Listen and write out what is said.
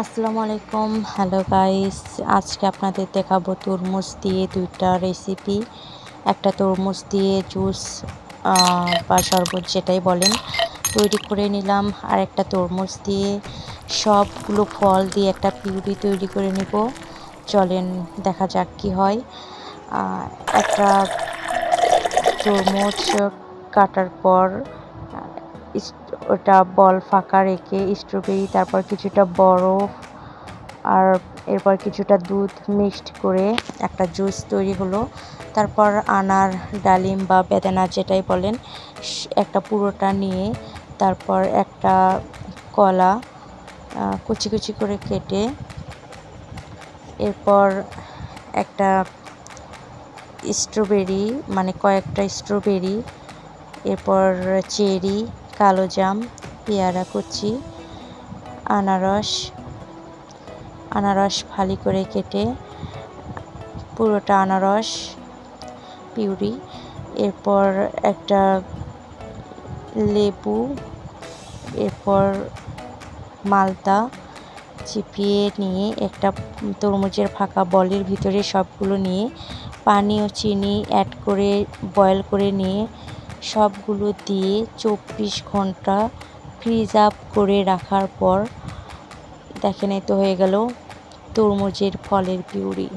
আসসালামু আলাইকুম, hello guys. আজকে আপনাদের দেখাবো তরমুজ দিয়ে দুইটা রেসিপি। একটা তরমুজ দিয়ে জুস বা শরবত যেটাই বলেন তৈরি করে নিলাম, আর একটা তরমুজ দিয়ে সবগুলো ফল দিয়ে একটা পিউরি তৈরি করে নিব। চলেন দেখা যাক কি হয়। একটা তরমুজ কাটার পর ওটা বল ফাঁকা রেখে স্ট্রবেরি, তারপর কিছুটা বরফ আর এরপর কিছুটা দুধ মিক্সড করে একটা জুস তৈরি হলো। তারপর আনার, ডালিম বা বেদানা যেটাই বলেন একটা পুরোটা নিয়ে, তারপর একটা কলা কুচি কুচি করে কেটে, এরপর একটা স্ট্রবেরি মানে কয়েকটা স্ট্রবেরি, এরপর চেরি, কালোজাম, পেয়ারা কুচি, আনারস ফালি করে কেটে পুরোটা আনারস পিউরি, এরপর একটা লেবু, এরপর মালটা চিপিয়ে নিয়ে একটা তরমুজের ফাঁকা বলের ভিতরে সবগুলো নিয়ে পানি ও চিনি অ্যাড করে বয়েল করে নিয়ে সবগুলো দিয়ে 24 ঘন্টা ফ্রিজ আপ করে রাখার পর দেখেন এই তো হয়ে গেল তরমুজের ফলের পিউরি।